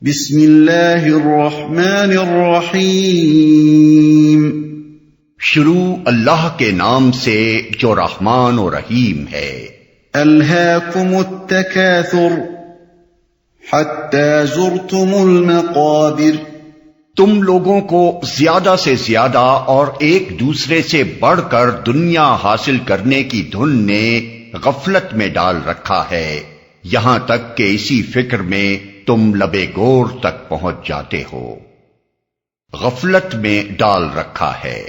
بسم اللہ الرحمن الرحیم۔ شروع اللہ کے نام سے جو رحمان و رحیم ہے۔ الہاکم التکاثر حتی زرتم المقابر۔ تم لوگوں کو زیادہ سے زیادہ اور ایک دوسرے سے بڑھ کر دنیا حاصل کرنے کی دھن نے غفلت میں ڈال رکھا ہے، یہاں تک کہ اسی فکر میں تم لبے گور تک پہنچ جاتے ہو۔ غفلت میں ڈال رکھا ہے۔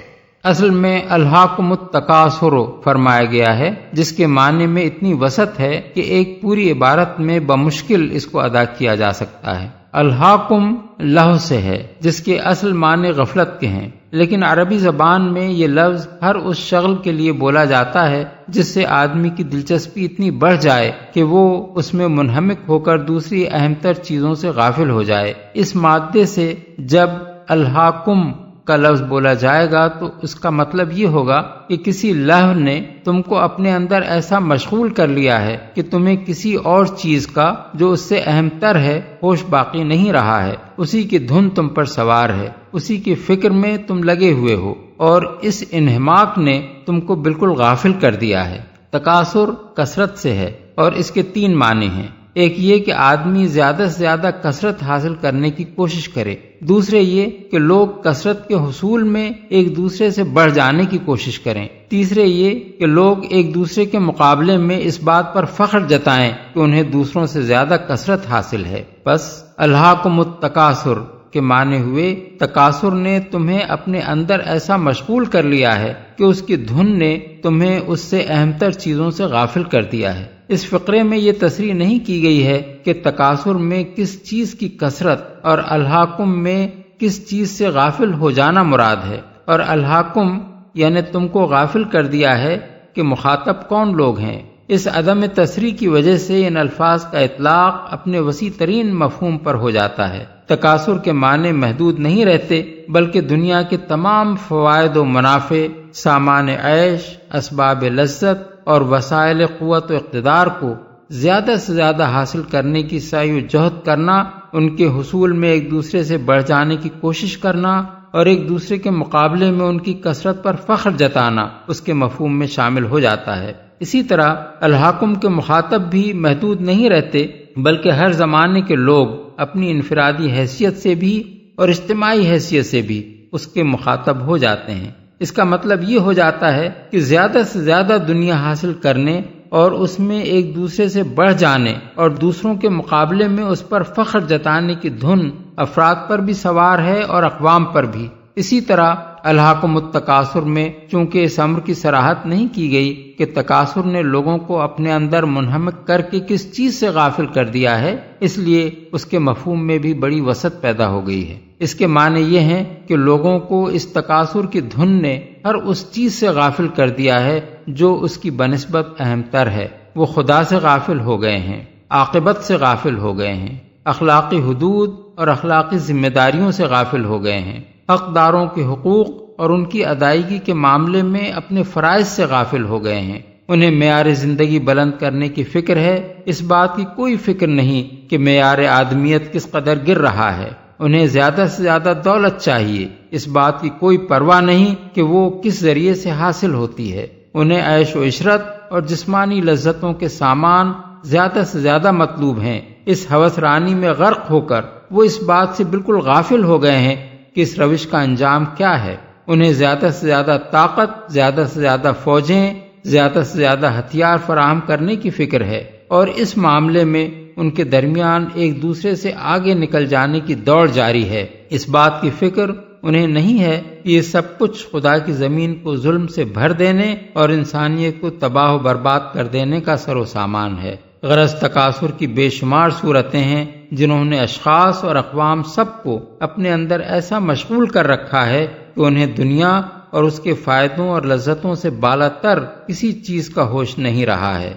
اصل میں الہاکم التکاثر فرمایا گیا ہے، جس کے معنی میں اتنی وسعت ہے کہ ایک پوری عبارت میں بمشکل اس کو ادا کیا جا سکتا ہے۔ الہاکم لہو سے ہے، جس کے اصل معنی غفلت کے ہیں، لیکن عربی زبان میں یہ لفظ ہر اس شغل کے لیے بولا جاتا ہے جس سے آدمی کی دلچسپی اتنی بڑھ جائے کہ وہ اس میں منہمک ہو کر دوسری اہم تر چیزوں سے غافل ہو جائے۔ اس مادے سے جب الہاکم کا لفظ بولا جائے گا تو اس کا مطلب یہ ہوگا کہ کسی لہو نے تم کو اپنے اندر ایسا مشغول کر لیا ہے کہ تمہیں کسی اور چیز کا جو اس سے اہم تر ہے ہوش باقی نہیں رہا ہے، اسی کی دھن تم پر سوار ہے، اسی کی فکر میں تم لگے ہوئے ہو، اور اس انہماک نے تم کو بالکل غافل کر دیا ہے۔ تکاثر کثرت سے ہے اور اس کے تین معنی ہیں۔ ایک یہ کہ آدمی زیادہ سے زیادہ کثرت حاصل کرنے کی کوشش کرے، دوسرے یہ کہ لوگ کثرت کے حصول میں ایک دوسرے سے بڑھ جانے کی کوشش کریں، تیسرے یہ کہ لوگ ایک دوسرے کے مقابلے میں اس بات پر فخر جتائیں کہ انہیں دوسروں سے زیادہ کثرت حاصل ہے۔ بس الہاکم التکاثر کے معنی ہوئے تکاثر نے تمہیں اپنے اندر ایسا مشغول کر لیا ہے کہ اس کی دھن نے تمہیں اس سے اہم تر چیزوں سے غافل کر دیا ہے۔ اس فقرے میں یہ تصریح نہیں کی گئی ہے کہ تکاثر میں کس چیز کی کثرت اور الہاکم میں کس چیز سے غافل ہو جانا مراد ہے، اور الہاکم یعنی تم کو غافل کر دیا ہے کہ مخاطب کون لوگ ہیں۔ اس عدم تصریح کی وجہ سے ان الفاظ کا اطلاق اپنے وسیع ترین مفہوم پر ہو جاتا ہے۔ تکاثر کے معنی محدود نہیں رہتے، بلکہ دنیا کے تمام فوائد و منافع، سامان عیش، اسباب لذت اور وسائل قوت و اقتدار کو زیادہ سے زیادہ حاصل کرنے کی سعی و جہد کرنا، ان کے حصول میں ایک دوسرے سے بڑھ جانے کی کوشش کرنا اور ایک دوسرے کے مقابلے میں ان کی کثرت پر فخر جتانا اس کے مفہوم میں شامل ہو جاتا ہے۔ اسی طرح الہاکم کے مخاطب بھی محدود نہیں رہتے، بلکہ ہر زمانے کے لوگ اپنی انفرادی حیثیت سے بھی اور اجتماعی حیثیت سے بھی اس کے مخاطب ہو جاتے ہیں۔ اس کا مطلب یہ ہو جاتا ہے کہ زیادہ سے زیادہ دنیا حاصل کرنے اور اس میں ایک دوسرے سے بڑھ جانے اور دوسروں کے مقابلے میں اس پر فخر جتانے کی دھن افراد پر بھی سوار ہے اور اقوام پر بھی۔ اسی طرح الہاکم التکاثر میں چونکہ اس امر کی صراحت نہیں کی گئی کہ تکاثر نے لوگوں کو اپنے اندر منہمک کر کے کس چیز سے غافل کر دیا ہے، اس لیے اس کے مفہوم میں بھی بڑی وسعت پیدا ہو گئی ہے۔ اس کے معنی یہ ہیں کہ لوگوں کو اس تکاثر کی دھن نے ہر اس چیز سے غافل کر دیا ہے جو اس کی بنسبت اہم تر ہے۔ وہ خدا سے غافل ہو گئے ہیں، عاقبت سے غافل ہو گئے ہیں، اخلاقی حدود اور اخلاقی ذمہ داریوں سے غافل ہو گئے ہیں، حقداروں کے حقوق اور ان کی ادائیگی کے معاملے میں اپنے فرائض سے غافل ہو گئے ہیں۔ انہیں معیار زندگی بلند کرنے کی فکر ہے، اس بات کی کوئی فکر نہیں کہ معیار آدمیت کس قدر گر رہا ہے۔ انہیں زیادہ سے زیادہ دولت چاہیے، اس بات کی کوئی پرواہ نہیں کہ وہ کس ذریعے سے حاصل ہوتی ہے۔ انہیں عیش و عشرت اور جسمانی لذتوں کے سامان زیادہ سے زیادہ مطلوب ہیں۔ اس ہوس رانی میں غرق ہو کر وہ اس بات سے بالکل غافل ہو گئے ہیں کہ اس روش کا انجام کیا ہے۔ انہیں زیادہ سے زیادہ طاقت، زیادہ سے زیادہ فوجیں، زیادہ سے زیادہ ہتھیار فراہم کرنے کی فکر ہے، اور اس معاملے میں ان کے درمیان ایک دوسرے سے آگے نکل جانے کی دوڑ جاری ہے۔ اس بات کی فکر انہیں نہیں ہے کہ یہ سب کچھ خدا کی زمین کو ظلم سے بھر دینے اور انسانیت کو تباہ و برباد کر دینے کا سر و سامان ہے۔ غرض تکاثر کی بے شمار صورتیں ہیں جنہوں نے اشخاص اور اقوام سب کو اپنے اندر ایسا مشغول کر رکھا ہے کہ انہیں دنیا اور اس کے فائدوں اور لذتوں سے بالا تر کسی چیز کا ہوش نہیں رہا ہے۔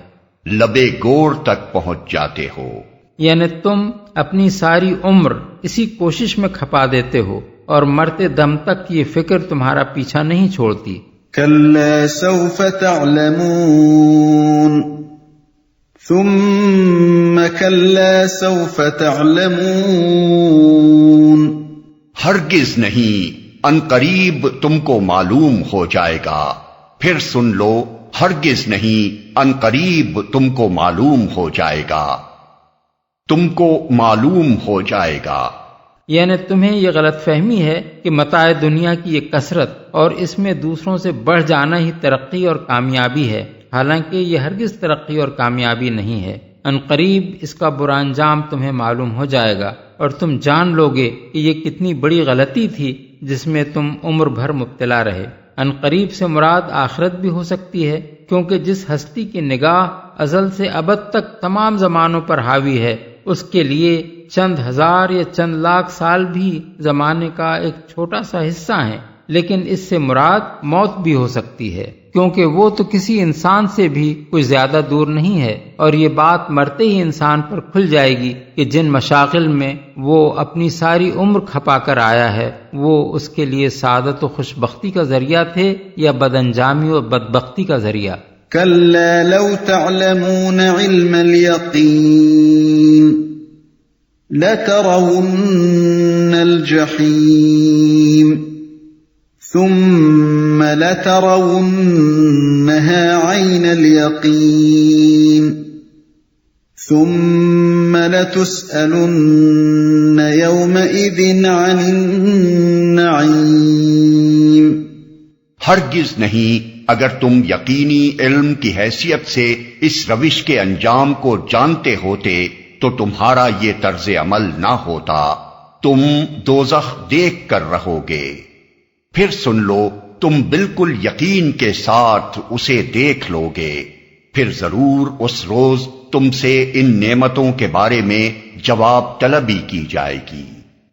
لبے گور تک پہنچ جاتے ہو، یعنی تم اپنی ساری عمر اسی کوشش میں کھپا دیتے ہو اور مرتے دم تک یہ فکر تمہارا پیچھا نہیں چھوڑتی۔ کلا سوف تعلمون ثم كلا سوف تعلمون ہرگز نہیں، ان قریب تم کو معلوم ہو جائے گا۔ پھر سن لو، ہرگز نہیں، ان قریب تم کو معلوم ہو جائے گا، تم کو معلوم ہو جائے گا۔ یعنی تمہیں یہ غلط فہمی ہے کہ متاع دنیا کی یہ کثرت اور اس میں دوسروں سے بڑھ جانا ہی ترقی اور کامیابی ہے، حالانکہ یہ ہرگز ترقی اور کامیابی نہیں ہے۔ ان قریب اس کا برا انجام تمہیں معلوم ہو جائے گا اور تم جان لوگے کہ یہ کتنی بڑی غلطی تھی جس میں تم عمر بھر مبتلا رہے۔ ان قریب سے مراد آخرت بھی ہو سکتی ہے، کیونکہ جس ہستی کی نگاہ ازل سے ابد تک تمام زمانوں پر حاوی ہے، اس کے لیے چند ہزار یا چند لاکھ سال بھی زمانے کا ایک چھوٹا سا حصہ ہیں، لیکن اس سے مراد موت بھی ہو سکتی ہے، کیونکہ وہ تو کسی انسان سے بھی کچھ زیادہ دور نہیں ہے، اور یہ بات مرتے ہی انسان پر کھل جائے گی کہ جن مشاغل میں وہ اپنی ساری عمر کھپا کر آیا ہے وہ اس کے لیے سعادت و خوشبختی کا ذریعہ تھے یا بدانجامی و بدبختی کا ذریعہ۔ كلا لو تعلمون علم اليقين لترون الجحيم ثم لترونها عين اليقين ثم لتسألن يومئذ عن النعيم۔ ہرگز نہیں، اگر تم یقینی علم کی حیثیت سے اس روش کے انجام کو جانتے ہوتے تو تمہارا یہ طرز عمل نہ ہوتا، تم دوزخ دیکھ کر رہو گے۔ پھر سن لو، تم بالکل یقین کے ساتھ اسے دیکھ لو گے، پھر ضرور اس روز تم سے ان نعمتوں کے بارے میں جواب طلبی کی جائے گی۔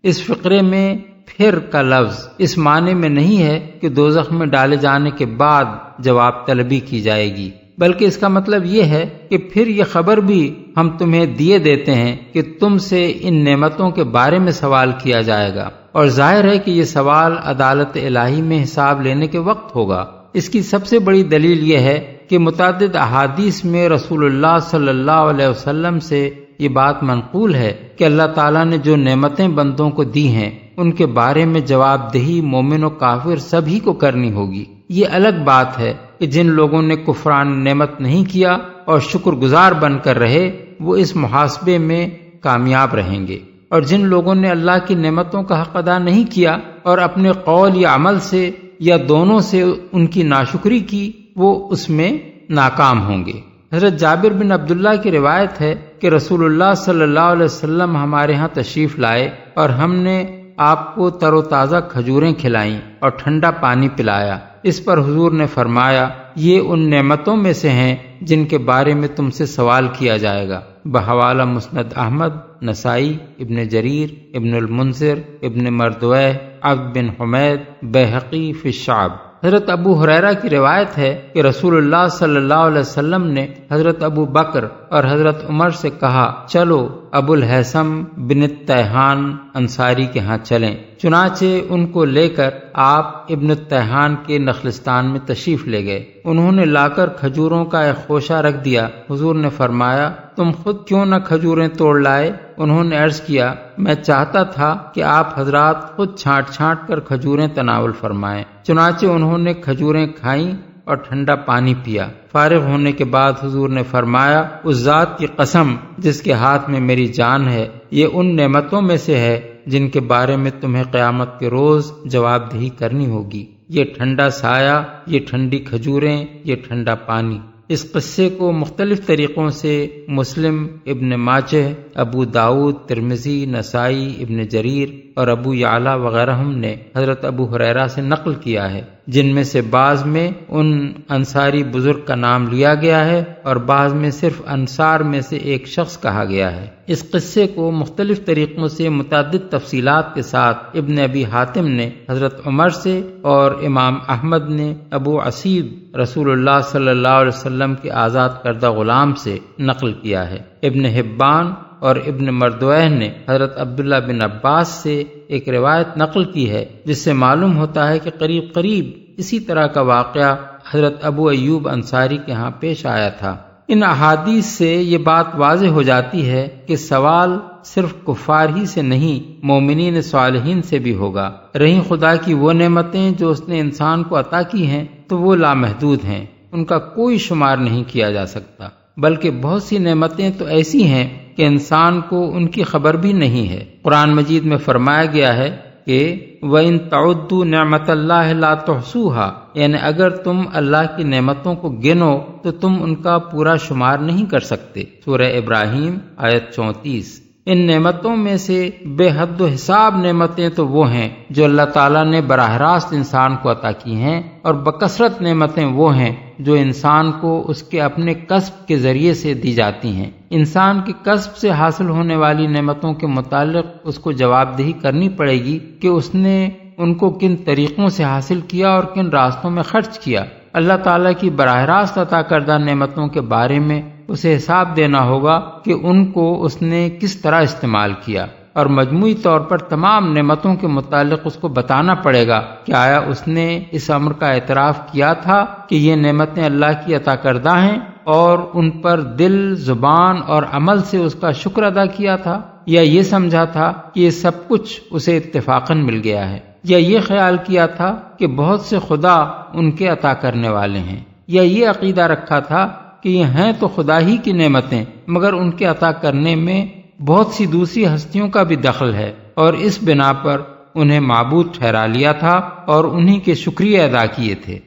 اس فقرے میں پھر کا لفظ اس معنی میں نہیں ہے کہ دوزخ میں ڈالے جانے کے بعد جواب طلبی کی جائے گی، بلکہ اس کا مطلب یہ ہے کہ پھر یہ خبر بھی ہم تمہیں دیے دیتے ہیں کہ تم سے ان نعمتوں کے بارے میں سوال کیا جائے گا، اور ظاہر ہے کہ یہ سوال عدالت الہی میں حساب لینے کے وقت ہوگا۔ اس کی سب سے بڑی دلیل یہ ہے کہ متعدد احادیث میں رسول اللہ صلی اللہ علیہ وسلم سے یہ بات منقول ہے کہ اللہ تعالیٰ نے جو نعمتیں بندوں کو دی ہیں ان کے بارے میں جواب دہی مومن و کافر سبھی کو کرنی ہوگی۔ یہ الگ بات ہے کہ جن لوگوں نے کفران نعمت نہیں کیا اور شکر گزار بن کر رہے وہ اس محاسبے میں کامیاب رہیں گے، اور جن لوگوں نے اللہ کی نعمتوں کا حق ادا نہیں کیا اور اپنے قول یا عمل سے یا دونوں سے ان کی ناشکری کی وہ اس میں ناکام ہوں گے۔ حضرت جابر بن عبداللہ کی روایت ہے کہ رسول اللہ صلی اللہ علیہ وسلم ہمارے ہاں تشریف لائے اور ہم نے آپ کو تر و تازہ کھجوریں کھلائیں اور ٹھنڈا پانی پلایا۔ اس پر حضور نے فرمایا، یہ ان نعمتوں میں سے ہیں جن کے بارے میں تم سے سوال کیا جائے گا۔ بحوالہ مسند احمد، نسائی، ابن جریر، ابن المنذر، ابن مردوہ، عبد بن حمید، بیہقی فی الشعب۔ حضرت ابو ہریرہ کی روایت ہے کہ رسول اللہ صلی اللہ علیہ وسلم نے حضرت ابو بکر اور حضرت عمر سے کہا، چلو ابو الحسم بن التیہان انصاری کے ہاں چلیں۔ چنانچہ ان کو لے کر آپ ابن التیہان کے نخلستان میں تشریف لے گئے۔ انہوں نے لا کر کھجوروں کا ایک خوشہ رکھ دیا۔ حضور نے فرمایا، تم خود کیوں نہ کھجوریں توڑ لائے؟ انہوں نے عرض کیا، میں چاہتا تھا کہ آپ حضرات خود چھانٹ چھانٹ کر کھجوریں تناول فرمائیں۔ چنانچہ انہوں نے کھجوریں کھائیں اور ٹھنڈا پانی پیا۔ فارغ ہونے کے بعد حضور نے فرمایا، اس ذات کی قسم جس کے ہاتھ میں میری جان ہے، یہ ان نعمتوں میں سے ہے جن کے بارے میں تمہیں قیامت کے روز جواب دہی کرنی ہوگی۔ یہ ٹھنڈا سایہ، یہ ٹھنڈی کھجوریں، یہ ٹھنڈا پانی۔ اس قصے کو مختلف طریقوں سے مسلم، ابن ماجہ، ابو داؤد، ترمذی، نسائی، ابن جریر اور ابو یعلا وغیرہ نے حضرت ابو ہریرہ سے نقل کیا ہے، جن میں سے بعض میں ان انصاری بزرگ کا نام لیا گیا ہے اور بعض میں صرف انصار میں سے ایک شخص کہا گیا ہے۔ اس قصے کو مختلف طریقوں سے متعدد تفصیلات کے ساتھ ابن ابی حاتم نے حضرت عمر سے اور امام احمد نے ابو عصیب رسول اللہ صلی اللہ علیہ وسلم کے آزاد کردہ غلام سے نقل کیا ہے۔ ابن حبان اور ابن مردوہ نے حضرت عبداللہ بن عباس سے ایک روایت نقل کی ہے جس سے معلوم ہوتا ہے کہ قریب قریب اسی طرح کا واقعہ حضرت ابو ایوب انصاری کے ہاں پیش آیا تھا۔ ان احادیث سے یہ بات واضح ہو جاتی ہے کہ سوال صرف کفار ہی سے نہیں، مومنین صالحین سے بھی ہوگا۔ رہی خدا کی وہ نعمتیں جو اس نے انسان کو عطا کی ہیں تو وہ لامحدود ہیں، ان کا کوئی شمار نہیں کیا جا سکتا، بلکہ بہت سی نعمتیں تو ایسی ہیں کہ انسان کو ان کی خبر بھی نہیں ہے۔ قرآن مجید میں فرمایا گیا ہے کہ وَإِن تَعُدُّوا نِعْمَةَ اللَّهِ لَا تُحْصُوهَا، یعنی اگر تم اللہ کی نعمتوں کو گنو تو تم ان کا پورا شمار نہیں کر سکتے۔ سورہ ابراہیم آیت 34۔ ان نعمتوں میں سے بے حد و حساب نعمتیں تو وہ ہیں جو اللہ تعالیٰ نے براہ راست انسان کو عطا کی ہیں، اور بکثرت نعمتیں وہ ہیں جو انسان کو اس کے اپنے کسب کے ذریعے سے دی جاتی ہیں۔ انسان کے کسب سے حاصل ہونے والی نعمتوں کے متعلق اس کو جواب دہی کرنی پڑے گی کہ اس نے ان کو کن طریقوں سے حاصل کیا اور کن راستوں میں خرچ کیا۔ اللہ تعالیٰ کی براہ راست عطا کردہ نعمتوں کے بارے میں اسے حساب دینا ہوگا کہ ان کو اس نے کس طرح استعمال کیا، اور مجموعی طور پر تمام نعمتوں کے متعلق اس کو بتانا پڑے گا کہ آیا اس نے اس امر کا اعتراف کیا تھا کہ یہ نعمتیں اللہ کی عطا کردہ ہیں، اور ان پر دل، زبان اور عمل سے اس کا شکر ادا کیا تھا، یا یہ سمجھا تھا کہ یہ سب کچھ اسے اتفاقاً مل گیا ہے، یا یہ خیال کیا تھا کہ بہت سے خدا ان کے عطا کرنے والے ہیں، یا یہ عقیدہ رکھا تھا کہ یہ ہیں تو خدا ہی کی نعمتیں مگر ان کے عطا کرنے میں بہت سی دوسری ہستیوں کا بھی دخل ہے، اور اس بنا پر انہیں معبود ٹھہرا لیا تھا اور انہی کے شکریہ ادا کیے تھے۔